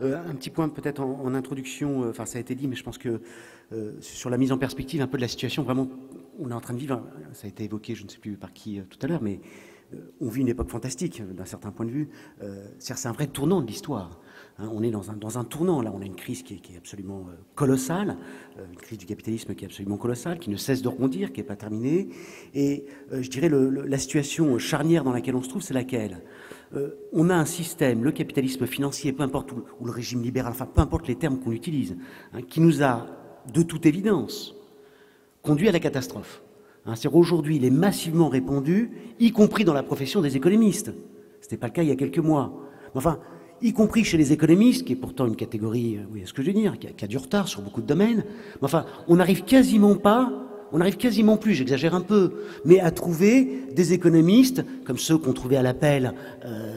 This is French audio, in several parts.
Un petit point peut-être en introduction, enfin ça a été dit, mais je pense que sur la mise en perspective un peu de la situation, vraiment, on est en train de vivre, ça a été évoqué, je ne sais plus par qui tout à l'heure, mais on vit une époque fantastique d'un certain point de vue. C'est un vrai tournant de l'histoire. Hein, on est dans un tournant, là, on a une crise qui est absolument colossale, une crise du capitalisme qui est absolument colossale, qui ne cesse de rebondir, qui n'est pas terminée. Et je dirais la situation charnière dans laquelle on se trouve, c'est laquelle on a un système, le capitalisme financier, peu importe, ou le régime libéral, enfin peu importe les termes qu'on utilise, hein, qui nous a, de toute évidence, conduit à la catastrophe. Hein, c'est-à-dire aujourd'hui, il est massivement répandu, y compris dans la profession des économistes. Ce n'était pas le cas il y a quelques mois. Mais enfin, y compris chez les économistes, qui est pourtant une catégorie, oui, est-ce que je veux dire, qui a du retard sur beaucoup de domaines. Mais enfin, on n'arrive quasiment plus, j'exagère un peu, mais à trouver des économistes comme ceux qu'on trouvait à l'appel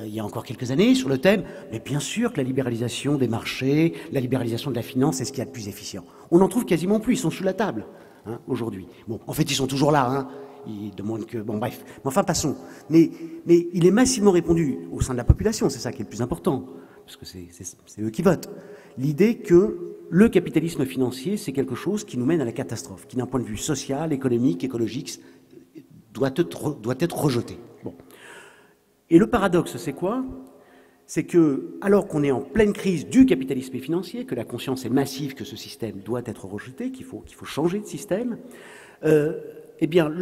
il y a encore quelques années sur le thème, mais bien sûr que la libéralisation des marchés, la libéralisation de la finance, c'est ce qu'il y a de plus efficient. On n'en trouve quasiment plus, ils sont sous la table hein, aujourd'hui. Bon, en fait, ils sont toujours là, hein. Ils demandent que... Bon, bref. Mais enfin, passons. Mais il est massivement répandu au sein de la population, c'est ça qui est le plus important, parce que c'est eux qui votent. L'idée que le capitalisme financier, c'est quelque chose qui nous mène à la catastrophe, qui d'un point de vue social, économique, écologique, doit être rejeté. Bon. Et le paradoxe, c'est quoi? C'est que, alors qu'on est en pleine crise du capitalisme financier, que la conscience est massive que ce système doit être rejeté, qu'il faut changer de système, eh bien,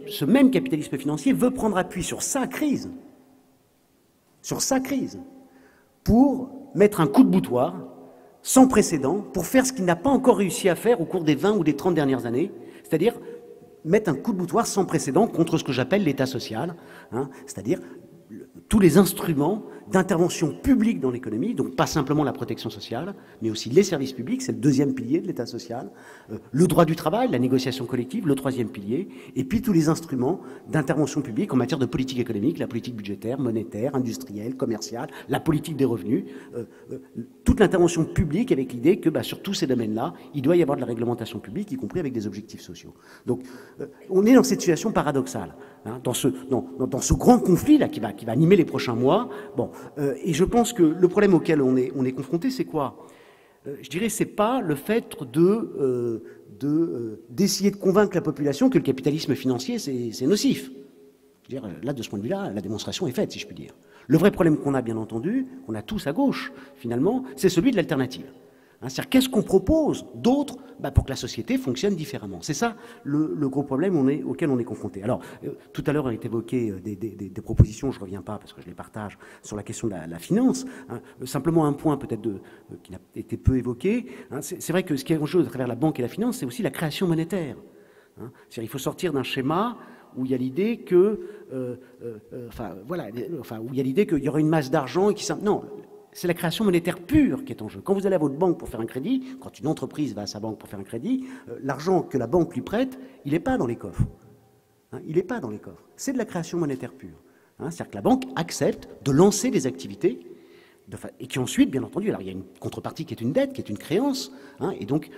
ce même capitalisme financier veut prendre appui sur sa crise, pour mettre un coup de boutoir sans précédent, pour faire ce qu'il n'a pas encore réussi à faire au cours des 20 ou des 30 dernières années, c'est-à-dire mettre un coup de boutoir sans précédent contre ce que j'appelle l'État social, hein, c'est-à-dire tous les instruments d'intervention publique dans l'économie, donc pas simplement la protection sociale, mais aussi les services publics, c'est le deuxième pilier de l'État social, le droit du travail, la négociation collective, le troisième pilier, et puis tous les instruments d'intervention publique en matière de politique économique, la politique budgétaire, monétaire, industrielle, commerciale, la politique des revenus, toute l'intervention publique avec l'idée que sur tous ces domaines-là, il doit y avoir de la réglementation publique, y compris avec des objectifs sociaux. Donc on est dans cette situation paradoxale, hein, dans ce grand conflit-là qui va animer les prochains mois. Bon, et je pense que le problème auquel on est confronté, c'est quoi? Je dirais, c'est pas le fait d'essayer de convaincre la population que le capitalisme financier, c'est nocif. Je veux dire, là, de ce point de vue-là, la démonstration est faite, si je puis dire. Le vrai problème qu'on a, bien entendu, qu'on a tous à gauche, finalement, c'est celui de l'alternative. Hein, c'est-à-dire, qu'est-ce qu'on propose d'autre pour que la société fonctionne différemment? C'est ça le gros problème auquel on est confronté. Alors, tout à l'heure, on a évoqué des propositions, je ne reviens pas parce que je les partage, sur la question de la finance. Hein. Simplement un point peut-être qui n'a été peu évoqué. Hein. C'est vrai que ce qui est en jeu à travers la banque et la finance, c'est aussi la création monétaire. Hein. C'est-à-dire, il faut sortir d'un schéma où il y a l'idée que, où il y a l'idée qu'il y aura une masse d'argent et qui... Non, c'est la création monétaire pure qui est en jeu. Quand vous allez à votre banque pour faire un crédit, quand une entreprise va à sa banque pour faire un crédit, l'argent que la banque lui prête, il n'est pas dans les coffres. Hein, il n'est pas dans les coffres. C'est de la création monétaire pure. Hein, c'est-à-dire que la banque accepte de lancer des activités et qui ensuite, bien entendu, alors il y a une contrepartie qui est une dette, qui est une créance, hein, et donc,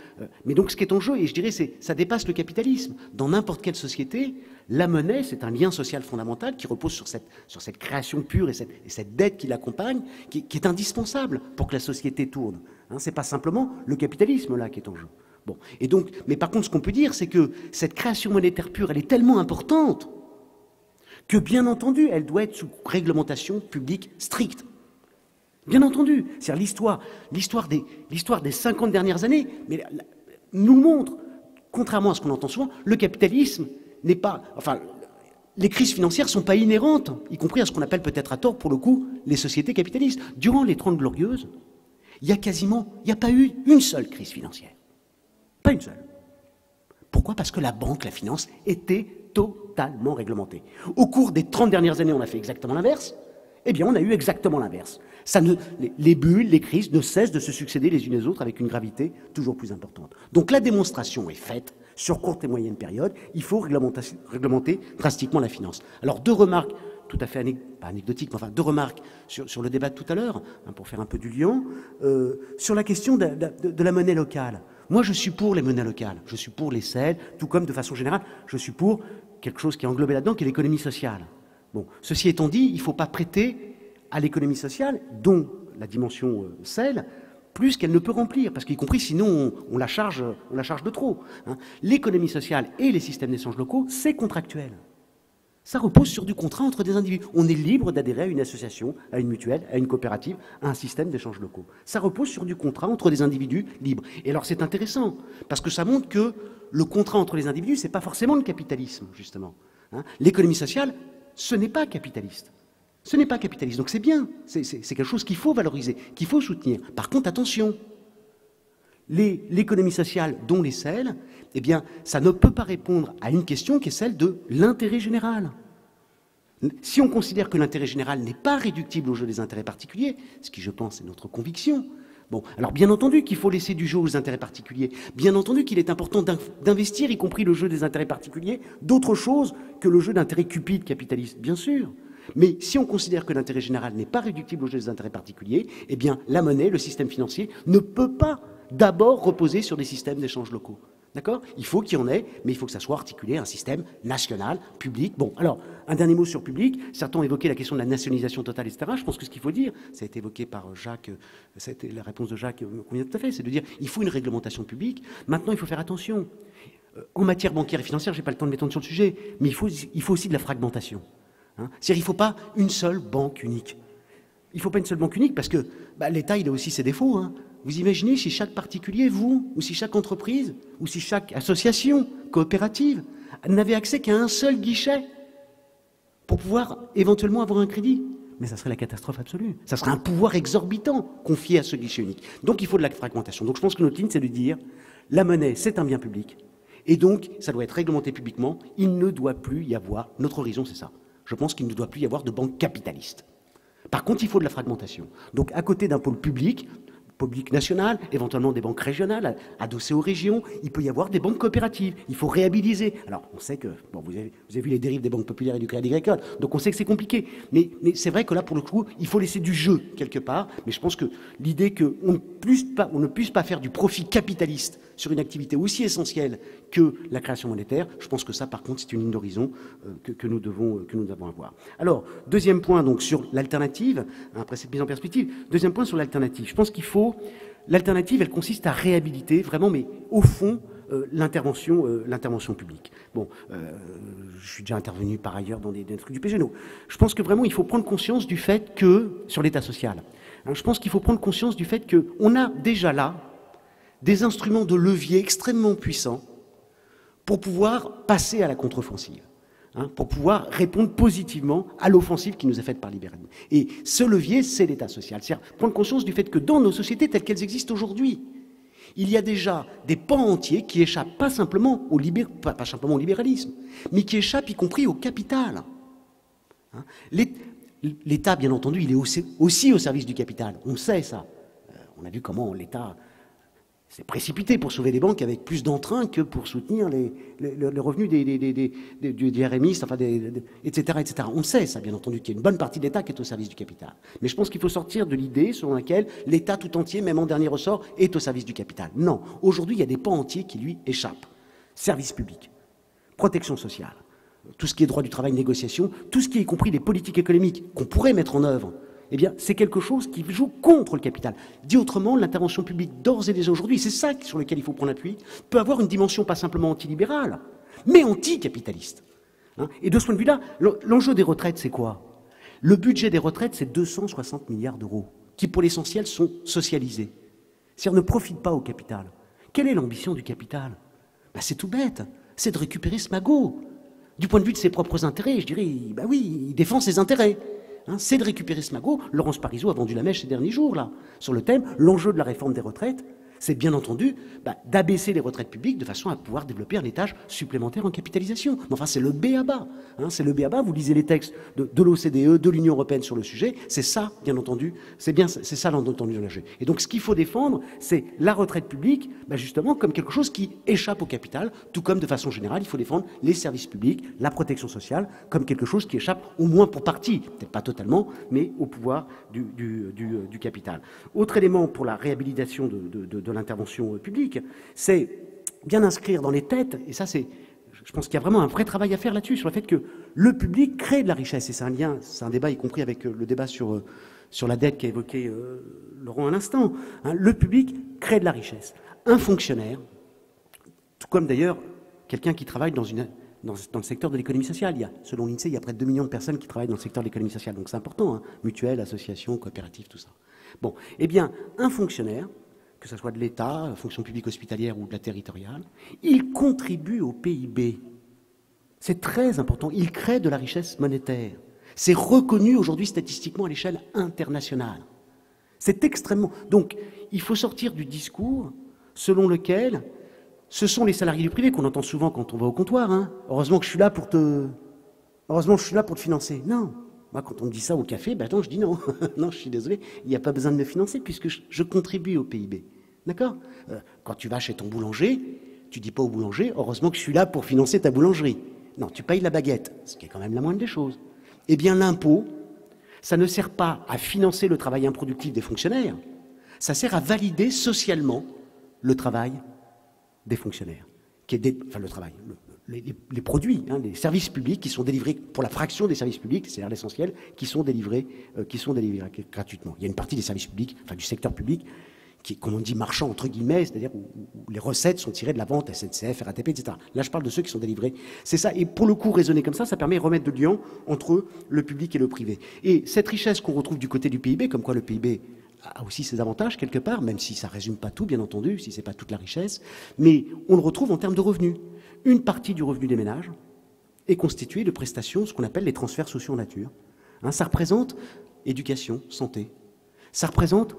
mais donc ce qui est en jeu, et je dirais, ça dépasse le capitalisme. Dans n'importe quelle société, la monnaie, c'est un lien social fondamental qui repose sur cette création pure et cette dette qui l'accompagne, qui est indispensable pour que la société tourne. Hein, c'est pas simplement le capitalisme là qui est en jeu. Bon, et donc, mais par contre, ce qu'on peut dire, c'est que cette création monétaire pure, elle est tellement importante que, bien entendu, elle doit être sous réglementation publique stricte. Bien entendu, c'est l'histoire des 50 dernières années, mais nous le montre, contrairement à ce qu'on entend souvent, le capitalisme n'est pas... Enfin, les crises financières ne sont pas inhérentes, y compris à ce qu'on appelle peut-être à tort, pour le coup, les sociétés capitalistes. Durant les 30 Glorieuses, il n'y a pas eu une seule crise financière. Pas une seule. Pourquoi? Parce que la banque, la finance, était totalement réglementée. Au cours des 30 dernières années, on a fait exactement l'inverse. Eh bien, on a eu exactement l'inverse. Les bulles, les crises ne cessent de se succéder les unes aux autres avec une gravité toujours plus importante. Donc la démonstration est faite sur courte et moyenne période. Il faut réglementer drastiquement la finance. Alors deux remarques tout à fait pas anecdotiques, mais enfin deux remarques sur le débat de tout à l'heure, hein, pour faire un peu du lien, sur la question de la monnaie locale. Moi, je suis pour les monnaies locales. Je suis pour les CEL, tout comme de façon générale, je suis pour quelque chose qui est englobé là-dedans, qui est l'économie sociale. Bon, ceci étant dit, il ne faut pas prêter à l'économie sociale, dont la dimension CEL, plus qu'elle ne peut remplir, parce qu'y compris sinon on la charge de trop. Hein. L'économie sociale et les systèmes d'échange locaux, c'est contractuel. Ça repose sur du contrat entre des individus. On est libre d'adhérer à une association, à une mutuelle, à une coopérative, à un système d'échange locaux. Ça repose sur du contrat entre des individus libres. Et alors c'est intéressant, parce que ça montre que le contrat entre les individus, c'est pas forcément le capitalisme, justement. Hein. L'économie sociale, ce n'est pas capitaliste. Ce n'est pas capitaliste, donc c'est bien, c'est quelque chose qu'il faut valoriser, qu'il faut soutenir. Par contre, attention, l'économie sociale, dont les celles, eh bien, ça ne peut pas répondre à une question qui est celle de l'intérêt général. Si on considère que l'intérêt général n'est pas réductible au jeu des intérêts particuliers, ce qui, je pense, est notre conviction, bon, alors bien entendu qu'il faut laisser du jeu aux intérêts particuliers, bien entendu qu'il est important d'investir, y compris le jeu des intérêts particuliers, d'autres choses que le jeu d'intérêts cupides capitalistes, bien sûr. Mais si on considère que l'intérêt général n'est pas réductible au jeu des intérêts particuliers, eh bien, la monnaie, le système financier, ne peut pas d'abord reposer sur des systèmes d'échange locaux. D'accord? Il faut qu'il y en ait, mais il faut que ça soit articulé à un système national, public. Bon, alors, un dernier mot sur public. Certains ont évoqué la question de la nationalisation totale, etc. Je pense que ce qu'il faut dire, ça a été évoqué par Jacques, c'était la réponse de Jacques me convient tout à fait, c'est de dire il faut une réglementation publique. Maintenant, il faut faire attention. En matière bancaire et financière, je n'ai pas le temps de m'étendre sur le sujet, mais il faut aussi de la fragmentation. Hein? C'est-à-dire qu'il ne faut pas une seule banque unique. Il ne faut pas une seule banque unique parce que l'État, il a aussi ses défauts. Hein. Vous imaginez si chaque particulier, vous, ou si chaque entreprise, ou si chaque association coopérative n'avait accès qu'à un seul guichet pour pouvoir éventuellement avoir un crédit. Mais ça serait la catastrophe absolue. Ça serait un pouvoir exorbitant confié à ce guichet unique. Donc il faut de la fragmentation. Donc je pense que notre ligne, c'est de dire la monnaie, c'est un bien public. Et donc, ça doit être réglementé publiquement. Il ne doit plus y avoir, notre horizon, c'est ça. Je pense qu'il ne doit plus y avoir de banque capitaliste. Par contre, il faut de la fragmentation. Donc, à côté d'un pôle public national, éventuellement des banques régionales, adossées aux régions, il peut y avoir des banques coopératives. Il faut réhabiliter. Alors, on sait que, bon, vous avez vu les dérives des banques populaires et du Crédit Agricole, donc on sait que c'est compliqué. Mais c'est vrai que là, pour le coup, il faut laisser du jeu, quelque part. Mais je pense que l'idée qu'on ne puisse pas faire du profit capitaliste sur une activité aussi essentielle que la création monétaire, je pense que ça, par contre, c'est une ligne d'horizon que nous devons avoir. Alors, deuxième point, donc, sur l'alternative, après cette mise en perspective, deuxième point sur l'alternative. Je pense qu'il faut... L'alternative, elle consiste à réhabiliter, vraiment, mais au fond, l'intervention publique. Bon, je suis déjà intervenu par ailleurs dans des trucs du PGNO. Je pense que vraiment, il faut prendre conscience du fait que, sur l'État social, hein, je pense qu'il faut prendre conscience du fait qu'on a déjà là des instruments de levier extrêmement puissants pour pouvoir passer à la contre-offensive, hein, pour pouvoir répondre positivement à l'offensive qui nous est faite par libéralisme. Et ce levier, c'est l'État social. C'est-à-dire prendre conscience du fait que dans nos sociétés telles qu'elles existent aujourd'hui, il y a déjà des pans entiers qui échappent pas simplement au libéralisme, mais qui échappent y compris au capital. Hein. L'État, bien entendu, il est aussi au service du capital. On sait ça. On a vu comment l'État s'est précipité pour sauver les banques avec plus d'entrain que pour soutenir les revenus des RMistes, enfin etc., etc. On sait ça, bien entendu, qu'il y a une bonne partie de l'État qui est au service du capital. Mais je pense qu'il faut sortir de l'idée selon laquelle l'État tout entier, même en dernier ressort, est au service du capital. Non. Aujourd'hui, il y a des pans entiers qui lui échappent. Service public, protection sociale, tout ce qui est droit du travail, négociation, tout ce qui est y compris les politiques économiques qu'on pourrait mettre en œuvre, eh bien, c'est quelque chose qui joue contre le capital. Dit autrement, l'intervention publique d'ores et déjà aujourd'hui, c'est ça sur lequel il faut prendre appui, peut avoir une dimension pas simplement antilibérale, mais anticapitaliste. Hein. Et de ce point de vue-là, l'enjeu des retraites, c'est quoi? Le budget des retraites, c'est 260 milliards d'euros, qui pour l'essentiel sont socialisés. C'est-à-dire ne profitent pas au capital. Quelle est l'ambition du capital? C'est tout bête, c'est de récupérer ce magot. Du point de vue de ses propres intérêts, je dirais, oui, il défend ses intérêts. Hein, c'est de récupérer ce magot. Laurence Parisot a vendu la mèche ces derniers jours, là, sur le thème. L'enjeu de la réforme des retraites, c'est bien entendu d'abaisser les retraites publiques de façon à pouvoir développer un étage supplémentaire en capitalisation. Mais enfin, c'est le b.a.-ba. Hein, c'est le b.a.-ba. Vous lisez les textes de l'OCDE, de l'Union européenne sur le sujet. C'est ça, bien entendu. C'est ça, bien entendu, l'enjeu. Et donc, ce qu'il faut défendre, c'est la retraite publique, justement, comme quelque chose qui échappe au capital, tout comme, de façon générale, il faut défendre les services publics, la protection sociale, comme quelque chose qui échappe, au moins pour partie, peut-être pas totalement, mais au pouvoir du capital. Autre élément pour la réhabilitation de l'intervention publique, c'est bien inscrire dans les têtes, et ça c'est, je pense qu'il y a vraiment un vrai travail à faire là-dessus, sur le fait que le public crée de la richesse. Et c'est un lien, c'est un débat, y compris avec le débat sur la dette qu'a évoqué Laurent à l'instant. Hein, le public crée de la richesse. Un fonctionnaire, tout comme d'ailleurs quelqu'un qui travaille dans le secteur de l'économie sociale. Selon l'INSEE, il y a près de 2 millions de personnes qui travaillent dans le secteur de l'économie sociale. Donc c'est important, hein, mutuelles, associations, coopératives, tout ça. Bon, eh bien, un fonctionnaire, que ce soit de l'État, fonction publique hospitalière ou de la territoriale, il contribue au PIB. C'est très important. Il crée de la richesse monétaire. C'est reconnu aujourd'hui statistiquement à l'échelle internationale. C'est extrêmement... Donc, il faut sortir du discours selon lequel ce sont les salariés du privé qu'on entend souvent quand on va au comptoir. Hein. Heureusement que je suis là pour te financer. Non. Moi, quand on me dit ça au café, ben attends, je dis non. Non, je suis désolé, il n'y a pas besoin de me financer puisque je contribue au PIB. D'accord ? Quand tu vas chez ton boulanger, tu dis pas au boulanger, heureusement que je suis là pour financer ta boulangerie. Non, tu payes la baguette, ce qui est quand même la moindre des choses. Eh bien, l'impôt, ça ne sert pas à financer le travail improductif des fonctionnaires, ça sert à valider socialement le travail des fonctionnaires, le travail, les produits, hein, les services publics qui sont délivrés pour la fraction des services publics, c'est-à-dire l'essentiel, qui sont délivrés gratuitement. Il y a une partie des services publics, enfin du secteur public, qui est, comme on dit, marchand entre guillemets, c'est-à-dire où les recettes sont tirées de la vente, SNCF, RATP, etc. Là, je parle de ceux qui sont délivrés. C'est ça. Et pour le coup, raisonner comme ça permet de remettre de lien entre le public et le privé. Et cette richesse qu'on retrouve du côté du PIB, comme quoi le PIB a aussi ses avantages quelque part, même si ça ne résume pas tout, bien entendu, si ce n'est pas toute la richesse, mais on le retrouve en termes de revenus. Une partie du revenu des ménages est constituée de prestations, ce qu'on appelle les transferts sociaux en nature. Hein, ça représente éducation, santé. Ça représente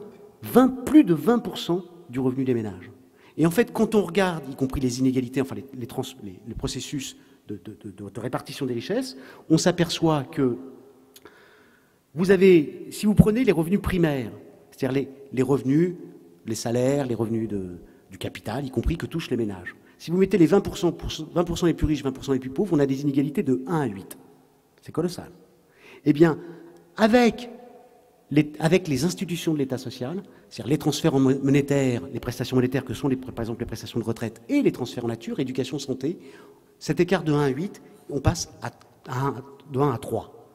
plus de 20% du revenu des ménages. Et en fait, quand on regarde, y compris les inégalités, enfin les processus de répartition des richesses, on s'aperçoit que vous avez, si vous prenez les revenus primaires, c'est-à-dire les revenus, les salaires, les revenus du capital, y compris que touchent les ménages. Si vous mettez les 20% les plus riches, 20% les plus pauvres, on a des inégalités de 1 à 8. C'est colossal. Eh bien, avec les institutions de l'État social, c'est-à-dire les transferts monétaires, les prestations monétaires que sont par exemple les prestations de retraite et les transferts en nature, éducation, santé, cet écart de 1 à 8, on passe de 1 à 3.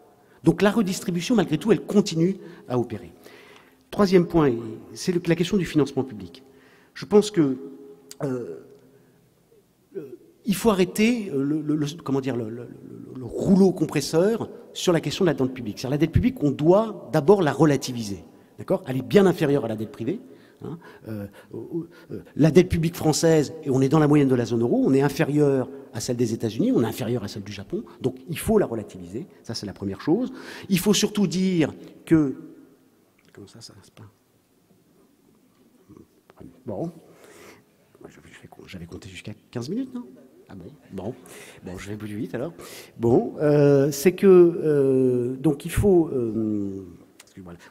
Donc la redistribution, malgré tout, elle continue à opérer. Troisième point, c'est la question du financement public. Je pense que il faut arrêter le rouleau compresseur sur la question de la dette publique. C'est-à-dire la dette publique, on doit d'abord la relativiser. D'accord ? Elle est bien inférieure à la dette privée. Hein. La dette publique française, et on est dans la moyenne de la zone euro, on est inférieur à celle des États-Unis, on est inférieur à celle du Japon. Donc il faut la relativiser. Ça, c'est la première chose. Il faut surtout dire que... Comment ça se passe ? Bon. J'avais compté jusqu'à 15 minutes, non ? Ah bon, je vais plus vite alors. Bon, c'est que donc il faut,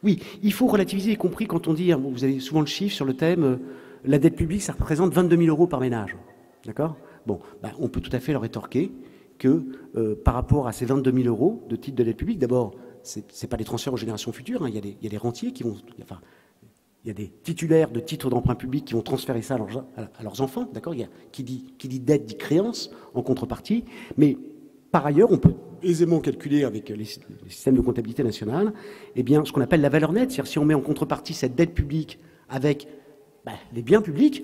oui, il faut relativiser, y compris quand on dit, vous avez souvent le chiffre sur le thème, la dette publique, ça représente 22 000 euros par ménage, d'accord ? Bon, on peut tout à fait leur rétorquer que par rapport à ces 22 000 euros de titre de dette publique, d'abord, c'est pas des transferts aux générations futures, hein, il y a des rentiers qui vont, enfin. Il y a des titulaires de titres d'emprunt public qui vont transférer ça à leurs enfants, d'accord ? Qui dit dette dit créance en contrepartie. Mais par ailleurs, on peut aisément calculer avec les systèmes de comptabilité nationale, eh bien, ce qu'on appelle la valeur nette. C'est-à-dire si on met en contrepartie cette dette publique avec les biens publics,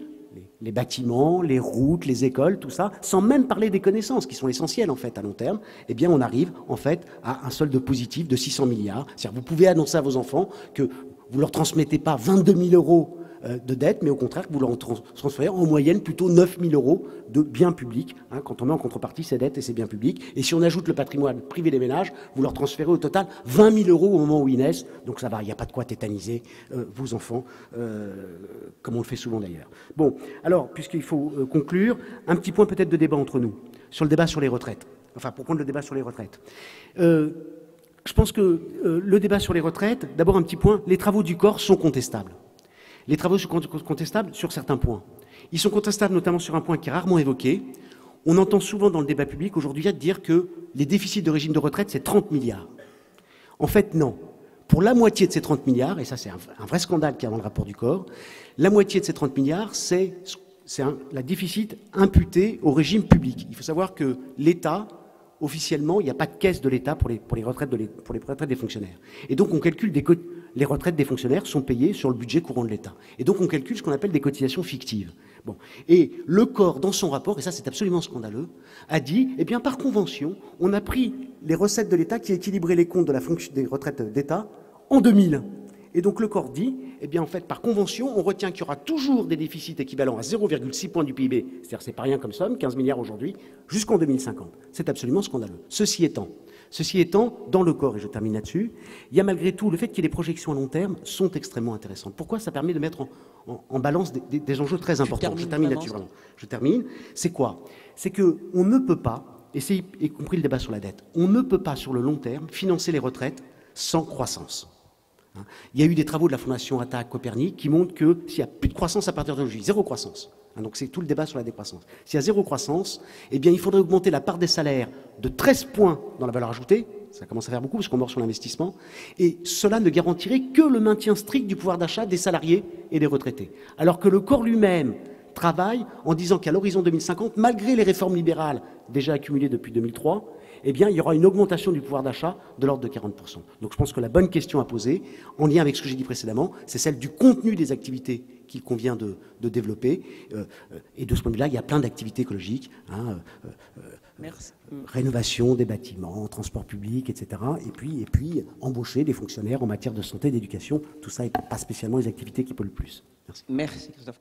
les bâtiments, les routes, les écoles, tout ça, sans même parler des connaissances qui sont essentielles en fait à long terme, eh bien, on arrive en fait à un solde positif de 600 milliards. C'est-à-dire vous pouvez annoncer à vos enfants que vous ne leur transmettez pas 22 000 euros de dette, mais au contraire, vous leur transférez en moyenne plutôt 9 000 euros de biens publics, hein, quand on met en contrepartie ces dettes et ces biens publics. Et si on ajoute le patrimoine privé des ménages, vous leur transférez au total 20 000 euros au moment où ils naissent. Donc ça va, il n'y a pas de quoi tétaniser vos enfants, comme on le fait souvent d'ailleurs. Bon, alors, puisqu'il faut conclure, un petit point peut-être de débat entre nous, sur le débat sur les retraites. Enfin, pour prendre le débat sur les retraites. Je pense que le débat sur les retraites, d'abord un petit point, les travaux du corps sont contestables. Les travaux sont contestables sur certains points. Ils sont contestables notamment sur un point qui est rarement évoqué. On entend souvent dans le débat public aujourd'hui dire que les déficits de régime de retraite, c'est 30 milliards. En fait, non. Pour la moitié de ces 30 milliards, et ça c'est un vrai scandale qui est dans le rapport du corps, la moitié de ces 30 milliards, c'est c'est la déficit imputé au régime public. Il faut savoir que l'État, officiellement, il n'y a pas de caisse de l'État pour les retraites des fonctionnaires. Et donc on calcule les retraites des fonctionnaires sont payées sur le budget courant de l'État. Et donc on calcule ce qu'on appelle des cotisations fictives. Bon. Et le corps, dans son rapport, et ça c'est absolument scandaleux, a dit, eh bien par convention, on a pris les recettes de l'État qui équilibraient les comptes des retraites d'État en 2000. Et donc le corps dit, eh bien en fait, par convention, on retient qu'il y aura toujours des déficits équivalents à 0,6 points du PIB, c'est-à-dire c'est pas rien comme somme, 15 milliards aujourd'hui, jusqu'en 2050. C'est absolument scandaleux. Ceci étant, dans le corps, et je termine là-dessus, il y a malgré tout le fait qu'il y ait des projections à long terme sont extrêmement intéressantes. Pourquoi? Ça permet de mettre en balance des enjeux très importants. Je termine là-dessus, vraiment. Je termine. C'est quoi? C'est qu'on ne peut pas, et c'est y compris le débat sur la dette, on ne peut pas sur le long terme financer les retraites sans croissance. Il y a eu des travaux de la Fondation Attac Copernic qui montrent que s'il n'y a plus de croissance à partir d'aujourd'hui, zéro croissance, donc c'est tout le débat sur la décroissance. S'il y a zéro croissance, eh bien il faudrait augmenter la part des salaires de 13 points dans la valeur ajoutée, ça commence à faire beaucoup parce qu'on mord sur l'investissement, et cela ne garantirait que le maintien strict du pouvoir d'achat des salariés et des retraités. Alors que le corps lui-même travaille en disant qu'à l'horizon 2050, malgré les réformes libérales déjà accumulées depuis 2003, eh bien, il y aura une augmentation du pouvoir d'achat de l'ordre de 40%. Donc je pense que la bonne question à poser, en lien avec ce que j'ai dit précédemment, c'est celle du contenu des activités qu'il convient de développer. Et de ce point de vue-là, il y a plein d'activités écologiques, rénovation des bâtiments, transport public, etc. Et puis embaucher des fonctionnaires en matière de santé et d'éducation. Tout ça n'est pas spécialement les activités qui polluent le plus. Merci. Merci, Christophe.